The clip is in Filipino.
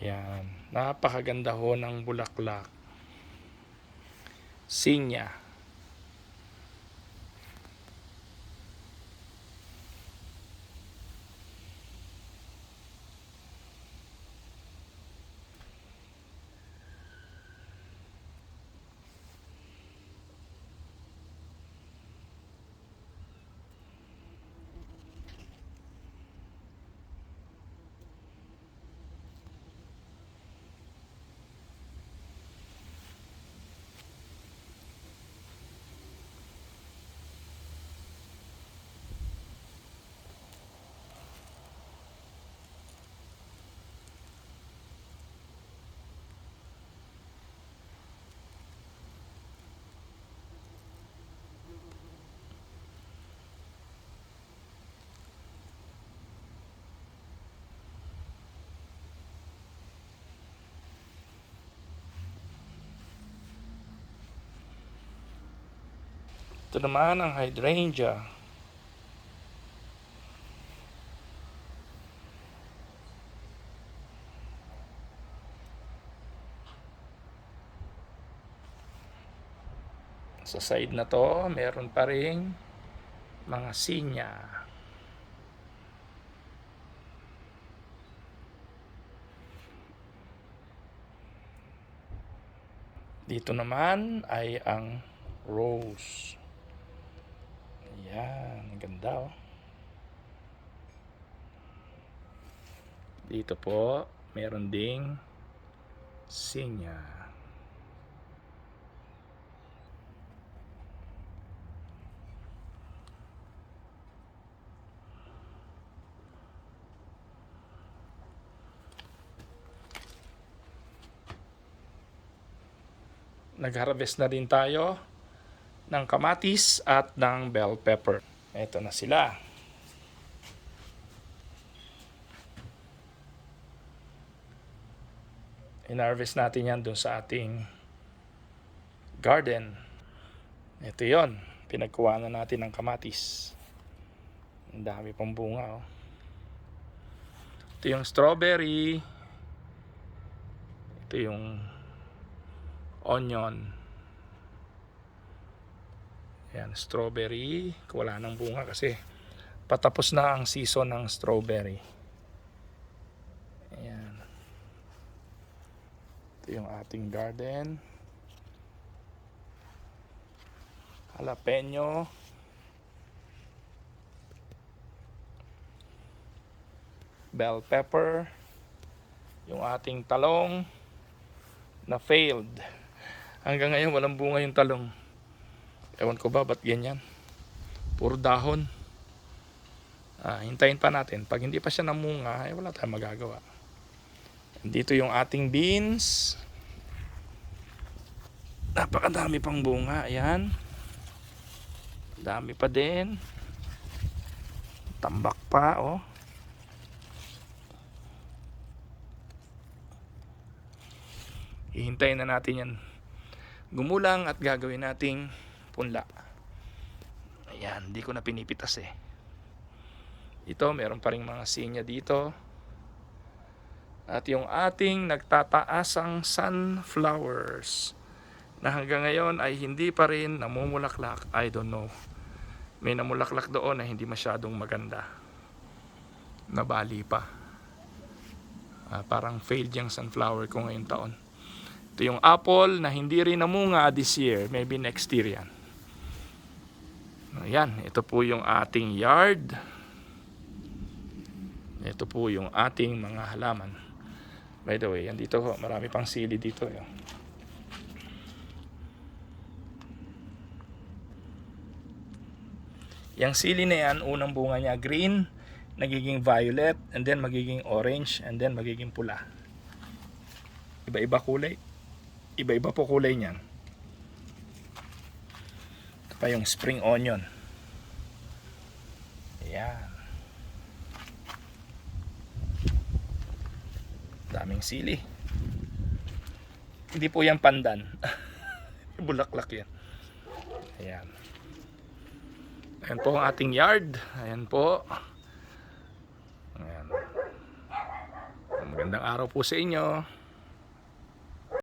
Yan. Napakaganda ho ng bulaklak. Sinya. Ito naman ang hydrangea. Sa side na to, meron pa ring mga sinya. Dito naman ay ang rose. Ayan, ganda oh. Dito po, meron ding sinya. Nag-harvest na din tayo ng kamatis at ng bell pepper. Ito na sila. In-harvest natin yan dun sa ating garden. Ito yon, pinagkuha na natin ng kamatis. Ang dami pang bunga oh. Ito yung strawberry. Ito yung onion. Ayan, strawberry. Wala nang bunga kasi patapos na ang season ng strawberry. Ayan. Ito yung ating garden. Jalapeno. Bell pepper. Yung ating talong na failed. Hanggang ngayon walang bunga yung talong. Ewan ko ba ba't ganyan. Puro dahon. Hintayin pa natin. Pag hindi pa siya namunga, wala tayong magagawa. Dito yung ating beans. Napakadami pang bunga. Ayan. Dami pa din. Tambak pa oh. Hihintayin na natin yan gumulang at gagawin nating punla. Ayan, hindi ko na pinipitas eh. Ito, meron pa ring mga sinya dito. At yung ating nagtataasang sunflowers na hanggang ngayon ay hindi pa rin namumulaklak. I don't know. May namulaklak doon na hindi masyadong maganda. Nabali pa. Parang failed yung sunflower ko ngayong taon. Ito yung apple na hindi rin namunga this year. Maybe next year yan. Ayan, ito po yung ating yard. Ito po yung ating mga halaman. By the way, yan dito ho, marami pang sili dito. Yang sili na yan, unang bunga niya green, nagiging violet, and then magiging orange, and then magiging pula. Iba-iba kulay. Iba-iba po kulay niyan. Ito pa yung spring onion. Ayan. Daming sili. Hindi po yan pandan. Bulaklak yan. Ayan. Ayan po ang ating yard. Ayan po. Ayan. Ang Magandang araw po sa inyo.